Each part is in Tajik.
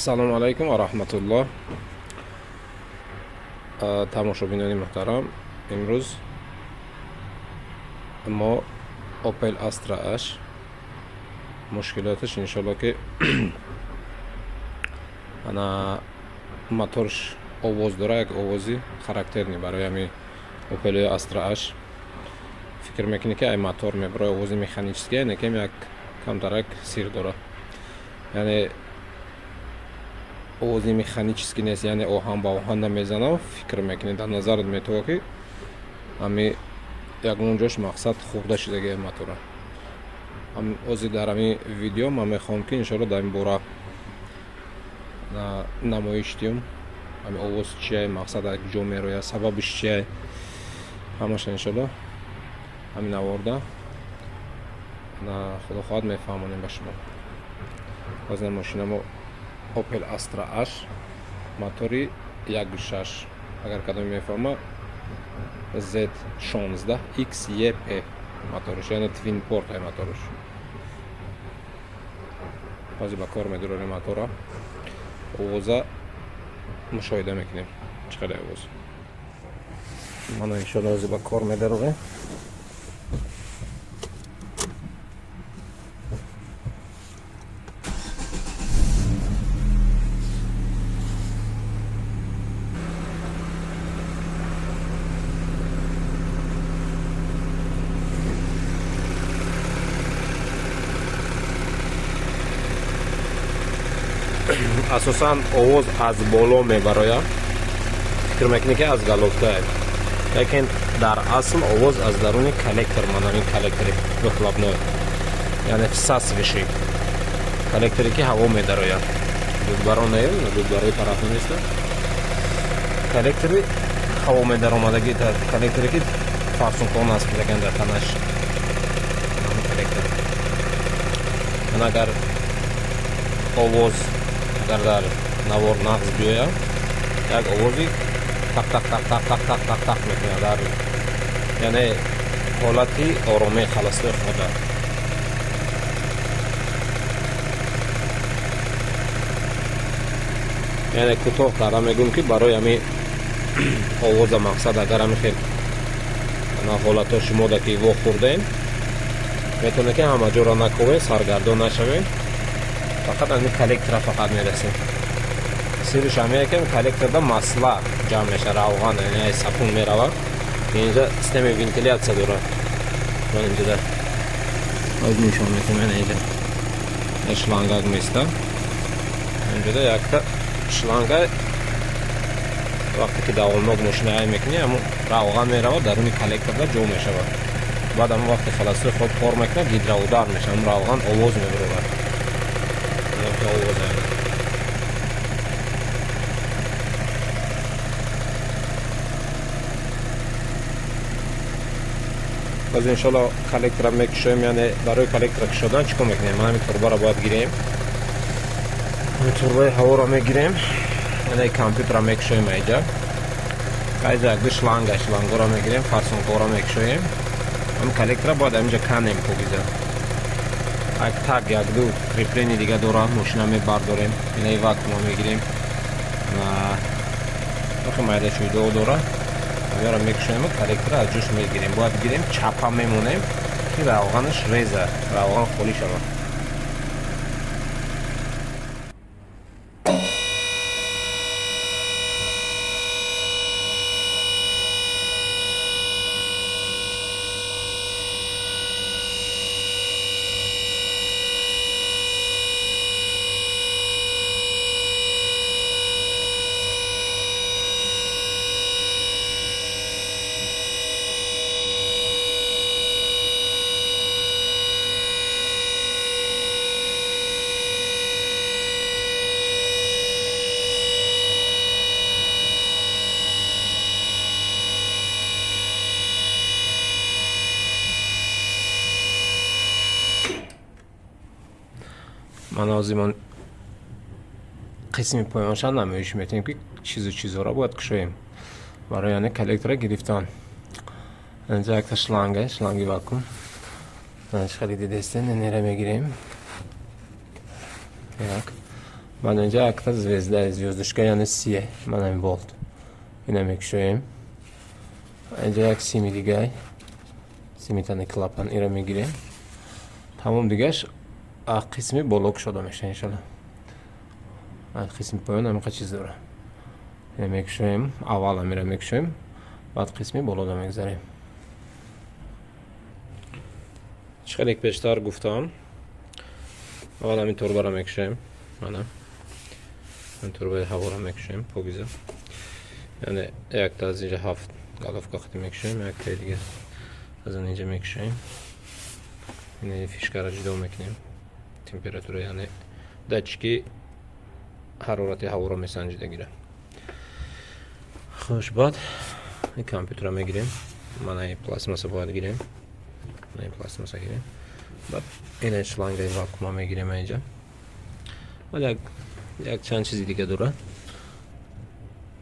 Assalomu alaykum va rahmatulloh. Tomoshabinoni muhtaram, imroz ما Opel Astra H مشکلاتش انشالله که انا موتورش آواز داره، یک آوازی خاراکترنی برای همین Opel Astra H. فکر میکنی که این موتور برای آواز مکانیکی نه، که یک کمترک سیر داره، یعنی آوازی مکانیکی نیست، یعنی آهن با آهن نمیزنه. فکر میکنی در نظرت میتونه که همین یک اونجاش مقصد خوب داشته دیگه موتور. هم اوزی در همین ویدیو من میخوام که انشالله در این باره نمایش دیم. همین آواز چیه، مقصد یک جا میروه، سببش چیه، همش انشالله همین آورده خدا خواهد میفهمونیم به شما. از این ماشین ما Opel Astra H موتوری 1.6، اگر کدام میفهمه Z16 XEP موتورش، یعنی توین پورت های موتورش. بازی با کار میداره موتورا. آوازه مشاهده میکنیم چقدر آواز. من انشالله بازی با کار میداره. اساساً آواز از بالا میبره، فکر میکنی که از گلوفته، لیکن در اصل آواز از درون کلکتر، من این کلکتری بخلابنوی، یعنی فساس وشی کلکتری که هوا میداره. دودبارا نیم، دودبارای طرف نیست، کلکتری هوا میداره آمدگی، کلکتری که فرسون کن است که در تنش همین کلکتر. من اگر آواز در نوار نقص بیاید، یک آوازی تق تق تق تق تق تق تق تق میکنه در، یعنی حالتی آرامی خلاصی خدا. یعنی کوتاه کارا میگم که برای همین آواز مقصد اگر همین خیلی حالت شما دا که وا خوردین میتونه که همه جا را نکوه، سرگردان نشوه، فقط این کلکتر فقط میرسیم. سیرش همیه که کلکتر دا مسئله جمع میشه، روغن یعنی سپون میروه. اینجا سیستم ونتیلیاتسیا داره. من اینجا در از نشان میکنم، اینجا شلانگاک میسته. اینجا در یک تا شلانگای وقتی که دوالناک ماشین میکنی همون روغن میروه درون کلکتر دا جو میشه. بعد همون وقتی خلاصه خود کار میکنه گیدرودار میشه، همون روغن آواز میبره. باز انشالله کلکتر میکشیم، یعنی برای کلکتر کشیدن چیکار میکنیم؟ ما همین توربه را باید گیریم، همین توربه هوا را میگیریم، یعنی کامپیوتر را میکشیم اینجا. اینجا یک شلانگ را میگیریم، فرسونکو را میکشیم، همین کلکتر باید اینجا کنیم کوبیزه. یک تگ یک دو کریپلینی دیگه داره، ماشین هم میبرداریم، اینه واکوم میگیریم و بخی مایده چوی دو داره میاره میکشیم، کلکتر از جوش میگیریم. باید گیریم چپ هم میمونیم که روغنش ریزه، روغن خالی شود. من از این قسمی پایانش نمیش میتونیم که چیزا را باید کشیم برای یعنی کلکتر گرفتن. اینجا یک تا شلانگی واکوم خیلی دسته نره میگیریم، یک بعد اینجا یک تا звездочка یعنی سیه. من این bolт. اینو میکشیم. اینجا یک سیمی دیگه. سیمی تنه کلاپن ایرا میگیریم. تمام دیگهش قسمی بلوک شده میشه انشالله. قسمی پایین همین چیز داره. اینو میکشیم. اول هم ایرا میکشیم. بعد قسمی بالا میگذاریم. چقدر یک پیشتر گفتم. اول همین توربه را میکشیم. این توربه هوا را میکشیم. پوگیزه. یعنی یک تا از اینجا 7 گالوف قاختی میکشیم. یک تا دیگه از اینجا میکشیم. این فیشکا را جدا میکنیم. تمپراتور یعنی دچکی حرارت هوا را میسنجیده گیره. خوش بعد این کامپیوتر را میگیریم. من این پلاستماس باید گیریم. این پلاستماس گیریم. بعد این شلنگ واکوم میگیریم اینجا. بعد یک چند چیزی دیگه داره.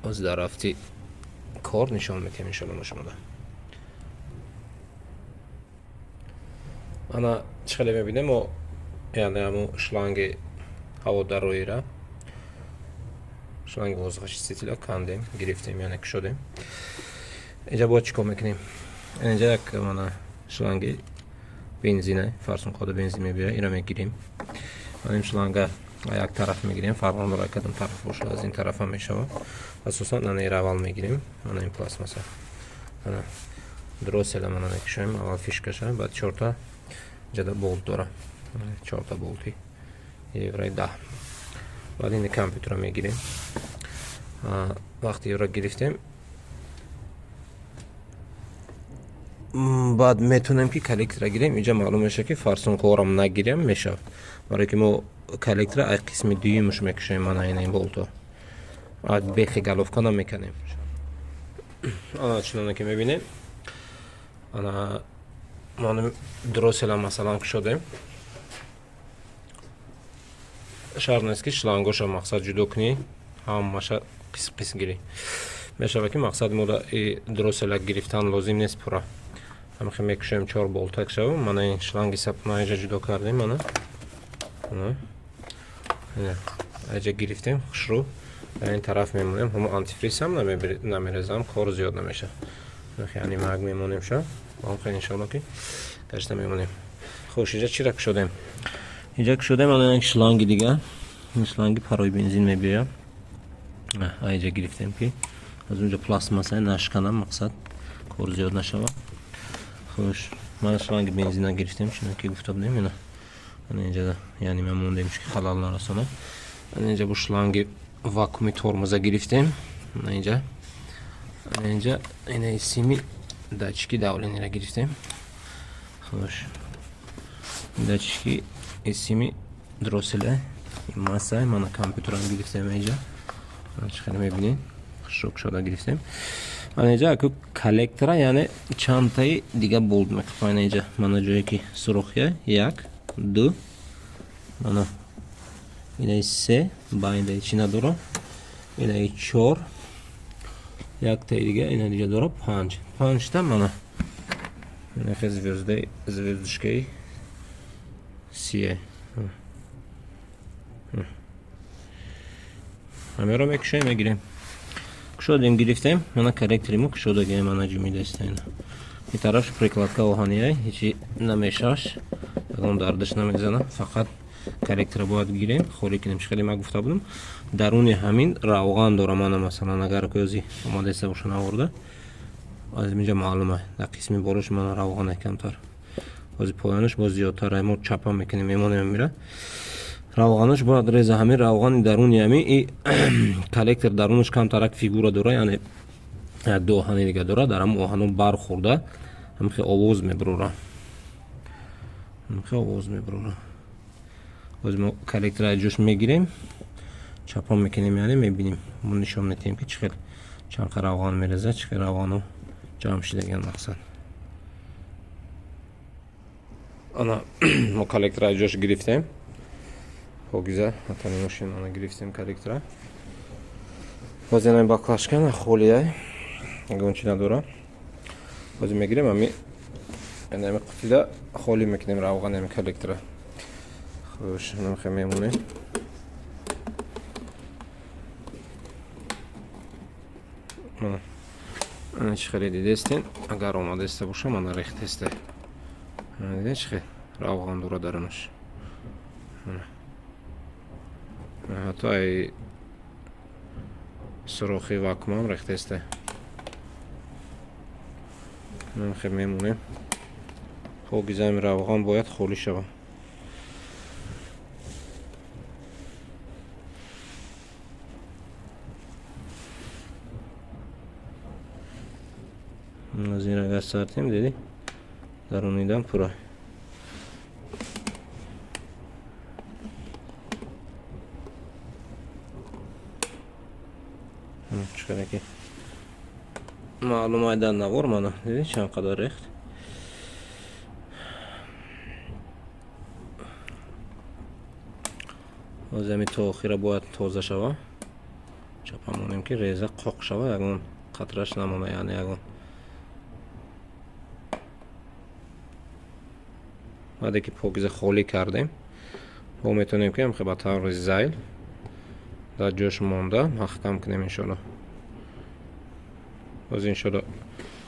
از درافتی کار نشان میکنم انشالله شما ده. انا چخلی میبینیم و یعنی همون شلنگ هوا در روی را شلنگ وزغش استیلا کندیم گرفتیم یعنی کشودیم. اینجا باید چیکار میکنیم؟ اینجا یک من شلنگ بنزینه فرسون کد بنزین میبره اینا میگیریم. من این شلنگ یک طرف میگیریم فرمان برای کدام طرف باشه از این طرف هم میشه اساسا نانه اول میگیریم. من این پلاستماس انا دروسل من میکشیم اول فیشکشه بعد 4 تا جدا بولت داره 4 تا بولتی یه 10 بعد این کامپیوتر رو میگیریم. وقتی رو گرفتیم بعد میتونیم که کلکتر گیریم. اینجا معلوم میشه که فرسون کارم نگیریم میشه برای که ما کلکتر ای قسم دویمش میکشیم. من این بولتو بعد بیخی گالوف کنم میکنیم. انا چنانه که میبینیم انا من دروسل مثلا کشودیم. شرط نیست که شلنگوش مقصد جدا کنی هم ماشه قسم گیری میشه که مقصد ما دروسل گرفتن لازم نیست پورا. همه میکشیم 4 بولت شو. من این شلنگ سپنا اینجا جدا کردیم. من اینجا گرفتیم شروع این طرف میمونیم. هم آنتی فریز هم نمیریزم کار زیاد نمیشه. یعنی مگ میمونیم شو با خیلی انشالله که گشته میمونیم. خوش اینجا چی را کشودیم؟ اینجا کشودیم من یک شلنگ دیگه. این شلنگ پروی بنزین میبریم. اینجا گرفتیم که از اونجا پلاستماس نشکنم مقصد کار زیاد نشوه. خوش من شلنگ بنزین گرفتیم چون که گفته بودیم اینا. من اینجا یعنی من موندیم که خلال نرسونه. من اینجا bu شلنگ واکومی ترمز گرفتیم. اینجا این سیمی دچکی داولینی را گرفتیم. خوش دچکی سیمی دروسله این ماسه من کامپیوتر هم گرفتیم اینجا. چخیلی میبینین شوک شده گرفتیم. من اینجا اکو کلکتره یعنی چانتای دیگه بولد میکنم. اینجا من جایی که سروخیه 1 2 من اینه 3 با اینه چی نداره اینه 4 یک تا دیگه اینه دیگه داره 5 تا من اینه خیلی звездочкой سیه همه رو میکشیم میگیریم. کشودیم گرفتیم. من کارکتریمو کشودگیم من جمی دستین. این طرفش прикладка اوهانیه هیچی نمیشاش اون دردش نمیزنه فقط کارکتر باید گیریم. خوری کنیم خیلی من گفته بودم درون همین روغن داره. من مثلا اگر کوزی اومده سوشون آورده از اینجا معلومه در قسمی باروش من روغن کمتر از پایانش باز زیادتر ما چپا میکنیم میمونه میره روغنش باید ریز همین روغن درون همین کلکتر درونش کمترک فیگور داره یعنی دو هنی دیگه داره در هم اوهانو برخورده هم خیلی آواز میبروره باز ما کلکتر جوش میگیریم چپا میکنیم یعنی میبینیم من نشون میدیم که چقدر چند روغن میرزه چقدر روغنو جمع شده مقصد. انا ما کلکتر جوش گرفتیم خب güzel hatta ماشین انا گرفتیم کلکتر باز این باکلاشکن خولیه اگه چی نداره باز میگیریم امی این قفله خولی میکنیم روغن این کلکتر خوش نمیخوام میمونه چی خیلی دیدستین اگر آماده است باشه من ریخت است دیدین چی خیلی روغن دوره درونش حتی ای سراخی واکوم هم ریخت است خیلی میمونیم پاکیزه روغن باید خالی شود از این اگر سرتیم دیدی درونیدم پورا چقدر که معلوم ایدن نبور منو دیدی چند قدر ریخت از این تا آخیره باید تازه شوه چپمونیم که ریزه قاق شوه یکون قطرش نمونه یعنی یکون بعدی که پاکیزه خالی کردیم ما میتونیم که با طور زیل در جوش مونده محکم کنیم انشالله از انشالله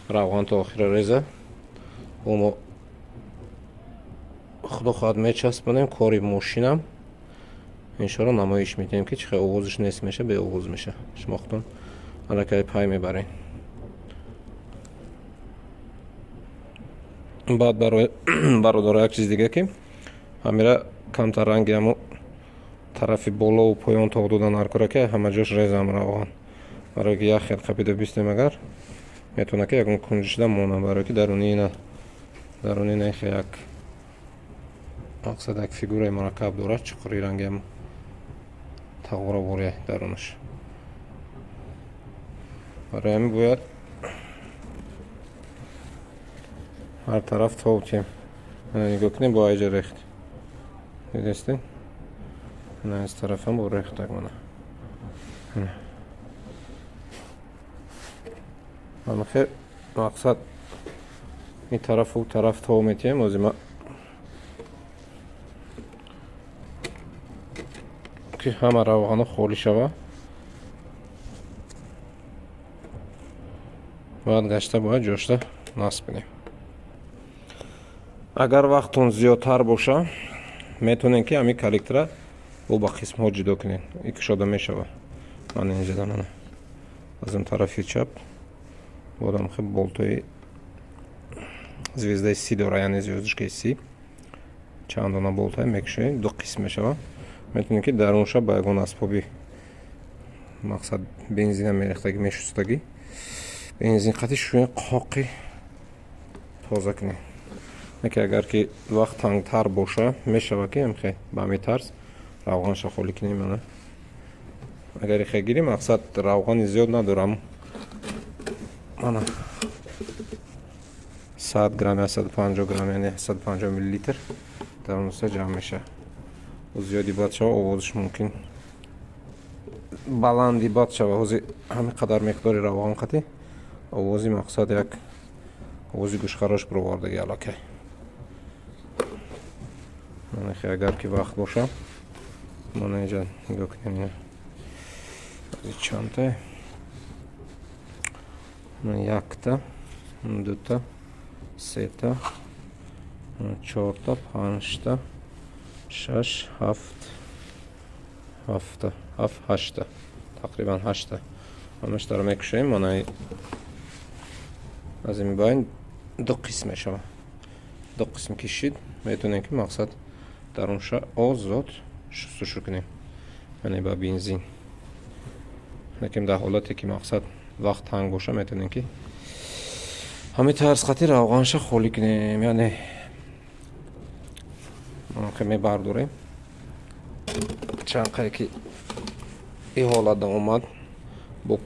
روغن تا آخر ریزه و ما خدا خواهد میچسبونیم کاری ماشینم انشالله نمایش میدیم که چقدر آوازش نیست میشه به آواز میشه شما خودتون الکی پای میبرین بعد برادر یک چیز دیگه که همیره کمتر رنگی همو طرفی بالا و پایان تا حدودن هر کره که همه جاش ریزم روغن برای که یک خیل قپیده بیستیم اگر میتونه که یکون کنجشده مونه برای که درونی نیخ یک مقصد یک فیگوره مرکب داره چقری رنگی هم تغییر آوره درونش برای همین باید هر طرف تاوتیم نگاه کنیم با ایجا ریخت دیدستین نه از طرف هم با ریخت منه اما خیر مقصد این طرف و طرف تاو میتیم از ما که همه روغن خالی شوه بعد گشته باید جاشته نصب کنیم اگر وقتتون زیادتر باشه میتونین که همین کلکتر رو با قسم ها جدا کنین یک شده میشوه من اینجا دارم از این طرفی چپ بودم خیلی بولتوی звезда سی داره یعنی звездочка سی چند دانه بولتای میکشین دو قسم میشوه میتونین که درونش با یگان اسبابی مقصد بنزین هم میریختگی میشستگی بنزین قطعی شوین قاقی تازه کنین که اگر که وقت تنگتر باشه میشوه که هم خیلی به همین طرز روغنش خالی کنیم اگر خیلی گیریم مقصد روغن زیاد ندارم من 100 گرم یا 150 گرم یعنی 150 میلی لیتر در اون جمع میشه و زیادی باد شوه آوازش ممکن بلندی باد شوه همین قدر مقداری روغن قطعی آوازی مقصد یک آوازی گوشخراش برواردگی علاکه من خیلی اگر که وقت باشه من اینجا نگاه کنیم از چند تا من یک تا دو تا سه تا چهار تا پنج تا شش هفت هشت تا تقریبا 8 تا همش دارم میکشیم من از این باین دو قسم میشه دو قسم کشید میتونیم که مقصد در اونشا آزاد شستشو کنیم یعنی با بنزین لیکن در حالتی که مقصد وقت تنگ باشه میتونیم که همین طرز خاطر روغنش خالی کنیم یعنی که میبرداریم چند قدر که این حالت اومد با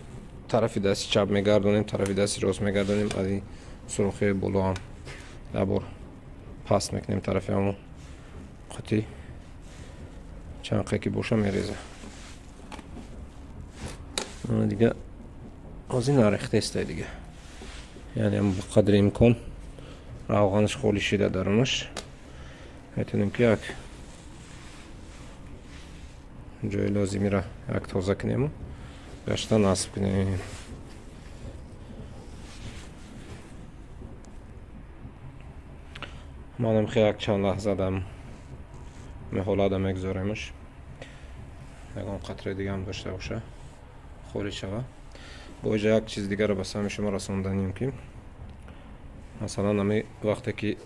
طرف دست چپ میگردونیم طرف دست راست میگردونیم از این سرخی بالا هم دبار پس میکنیم طرف همون قطعی چند قدر که باشه میریزه دیگه از این ریخته است دیگه یعنی هم بقدر امکان روغنش خالی شده درونش میتونیم که یک جای لازمی را یک تازه کنیم و گشته نصب کنیم манам хелак чанд лаҳзадам меҳолада мегзоремш ягон қатраи дигам дошта боша холӣ шава. бо иҷа як чиз дигаро ба сами шумо расонданем ки масалан ами вақте ки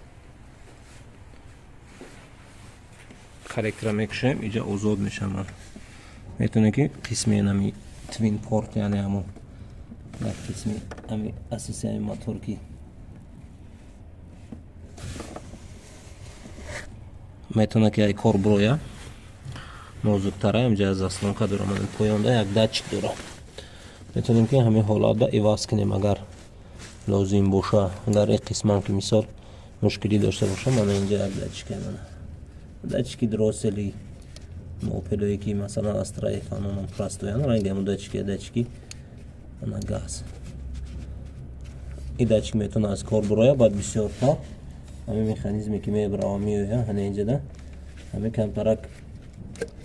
коллектора мекушем иҷа озод мешавад. метавонем ки қисми ами твин порт яъне ҳамон як қисми ами асосияи мотор ки метавонад ки ай кор буроя нозуктара инҷа аз заслонка дорам поёнда як датчик дорам. метавонем ки ҳамин ҳолатда иваз кунем агар лозим боша. агар ин қисмам ки мисол мушкилӣ дошта боша мана инҷа як датчика мана датчики дросели мопелое ки масалан аз траи канонам простоян рангаму датчики ана газ ин датчик метавонад аз кор буроя баъд бисёртар ҳамин механизме ки мебарава меоя ҳана инҷада ҳамин камтарак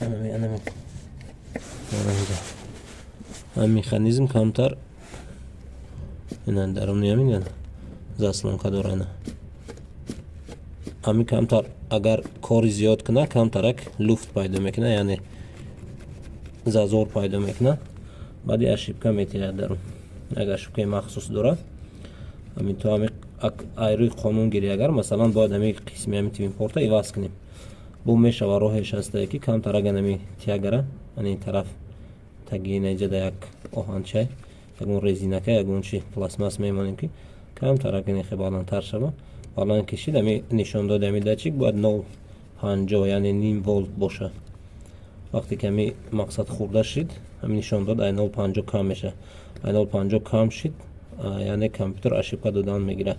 ҳамин механизм камтар ина даруни ҳамин заслонка дора ина ҳамин камтар агар кори зиёд кунад камтарак люфт пайдо мекунад яъне зазор пайдо мекунад баъд ошибка метиҳад дарун як ошибкаи махсус дорад ҳамин то ҳамин айрӯи қонун гирӣ агар масалан бояд ҳамин қисми ҳамин твин порта иваз кунем бу мешава роҳеш ҳастае ки камтарак ҳамин тягара ин тараф тагиина инҷада як оҳанчай ягон резинака ягон чи пластмас мемонем ки камтарак ин хе баландтар шава баланд кишид ҳамин нишондоди ҳамин датчик бояд 0.50 яъне ним волт боша. вақте ки ҳамин мақсад хурда шид ҳамин нишондод ай 0.50 кам меша. ай 0.50 кам шид яъне компютер ошибка додан мегирад.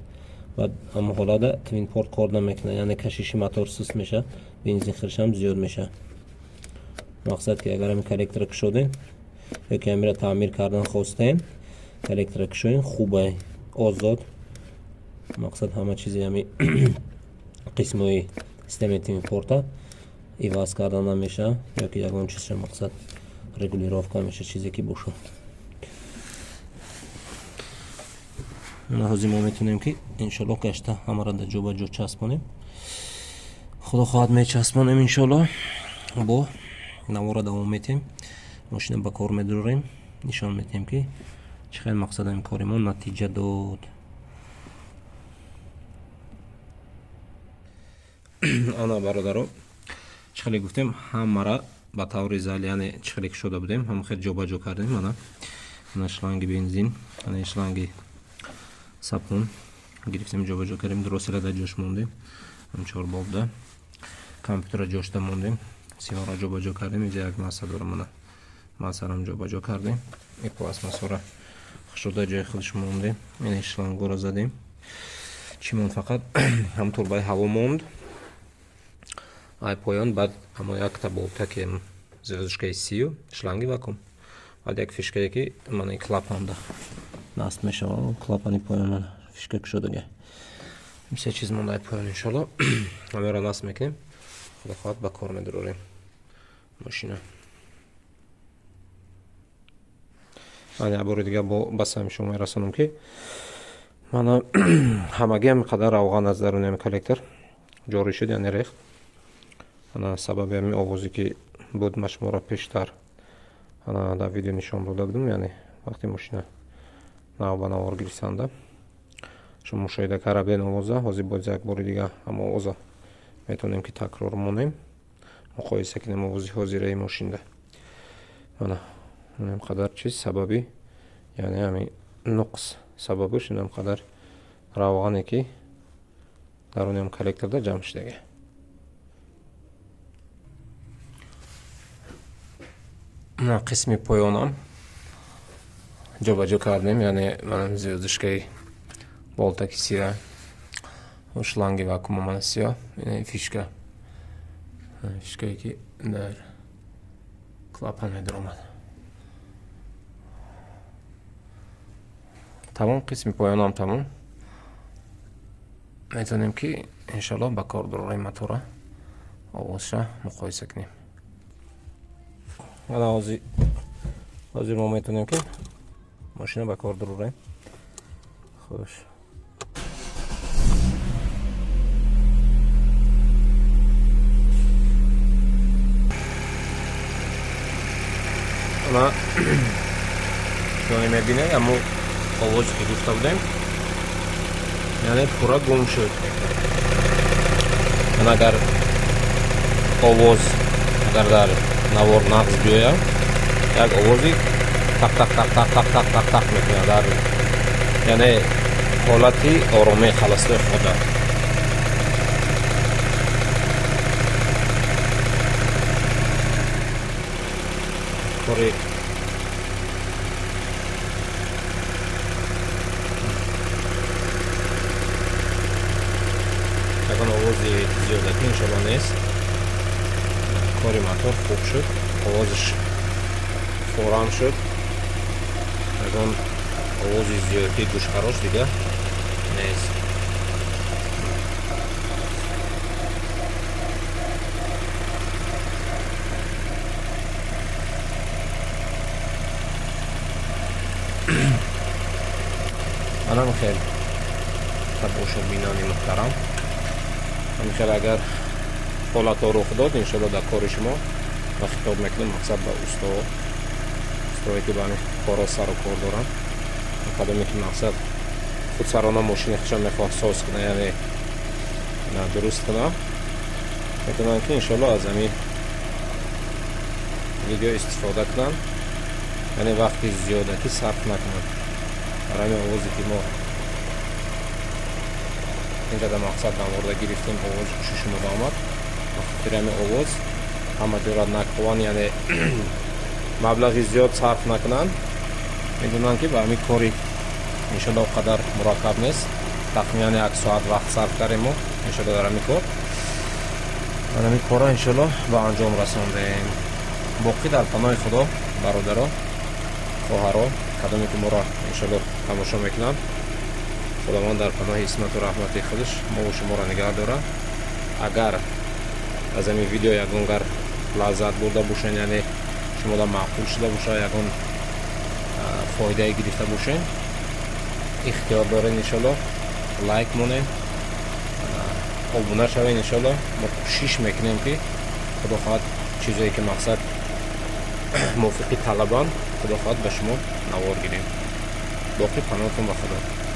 баъд ҳамон ҳолада твин порт кор намекунад яъне кашиши мотор суст меша бензин хиршам зиёд меша. мақсад ки агар ҳамин коллектора кушодем ёки ҳаминро таъмир кардан хостем коллектора кушоем хубай озод мақсад ҳама чизи ҳамин қисмои системаи твин порта иваз кардан намеша ёки ягон чизша мақсад регулировка меша чизе ки боша. ҳозир мо метавонем ки иншоаллоҳ гашта ҳамаро дар ҷо ба ҷо часпонем. худо хоҳад мечаспонем иншоаллоҳ. бо навора давом метем мошина ба кор медорем нишон метем ки чӣ хел мақсад ин кори мо натиҷа дод. ана бародаро чӣ хеле гуфтем ҳамара ба таври зал яъне чӣ хеле кушода будем ҳама хел ҷо ба ҷо кардем. ана шланги бензин ана шланги сапун гирифтем ҷо ба ҷо кардем дросела дар ҷош мондем чорбобда компютера ҷошта мондем сивора ҷо ба ҷо кардем инҷа як масса дорам ана массарам ҷо ба ҷо кардем ин пластмассора хушода ҷои худаш мондем ин шлангора задем чӣ монд фақат ҳам турбаи ҳаво монд ай поён баъд ҳамо якта болтаки звездочкаи сию шланги вакуум баъд як фишкае ки мана клапанда наст мешава клапани поён фишка кушодага се чиз монда ай поён иншоаллоҳ ҳамеро наст мекунем худо хоҳад ба кор медорем мошина. ман як бори дигар ба сами шумо мерасонам ки мана ҳамаги ҳамин қадар равған аз даруни ҳамин коллектор ҷорӣ шуд яъне рехт ана сабаби ҳамин овозе ки буд ма шуморо пештар ана дар видео нишон дода будам яъне вақти мошина нав ба навор гирифтанда шумо мушоҳида карда будем овоза ҳозир боз як бори дигар ҳама овоза метавонем ки такрор монем муқоиса кунем овози ҳозираи мошинда мана ҳам қадар чиз сабаби яъне ҳамин нуқс сабабиш ин қадар равғане ки даруни ҳам коллекторда ҷамъ шудага. на қисми поёнам ҷо ба ҷо кардем яъне манам звездочкаи болтаки сия шланги вакуума мана сиё ин фишка фишкае ки дар клапан медаромад. тамом қисми поёнам тамом метавонем ки иншоаллоҳ ба кор дорем мотора овозша муқоиса кунем. ана ҳозир мо метавонем ки мошина ба кор дорем. хуш мебинед аммо овозе ки гуфта будем яъне пурра гум шуд. Ман агар овоз агар дар навор нағз биёяд як овози так так так так так так так так мекунад дар яъне ҳолати оромии халастои хода. кори ягон овози зиёдатӣ иншоалло нест. кори мотор хуб шуд, овозиш форам шуд. ягон овози зиёдатӣ гӯшхарош дига нест. манам хел табошо бинони муҳтарам, ҳамихел агар ҳолатҳо рух дод иншоалло дар кори шумо ва хитоб мекунем мақсад ба устое ки ба ҳамин коро сару кор доранд. қадаме ки мақсад худсарона мошини худшон мехоҳад соз кунад, яъне дуруст кунад, метавонанд ки иншоалло аз ҳамин видео истифода кунанд, яъне вақти зиёдатӣ сарф накунанд. дар ҳамин овозе ки мо инқадр мақсад наморда гирифтем, овоз шушумода омад. вақти ҳамин овоз ҳама ҷора накҳованд, яъне маблағи зиёд сарф накунанд, медонанд ки ба ҳамин кори иншоалло қадар мураккаб нест. тахминан 1 соат вақт сарф кардем мо иншоалло дар ҳамин кор. дар ҳамин кора иншоалло ба анҷом расондем. боқӣ дар паноҳи худо бародаро, хоҳаро, қадаме ки моро иншоалло тамошо мекунанд, худованд дар паноҳи исмату раҳмати худаш мову шуморо нигаҳ дорад. агар аз ҳамин видео ягонгар лаззат бурда бошед, яъне шумода маъқул шуда бошад, ягон фоидае гирифта бошед, ихтиёр доред иншоалло лайк монед, обуна шавед иншоалло. мо кӯшиш мекунем ки худо хоҳад чизое ки мақсад мувофиқи талабанд, худо хоҳад ба шумо навор гирем. боқӣ паноҳтон ба худо.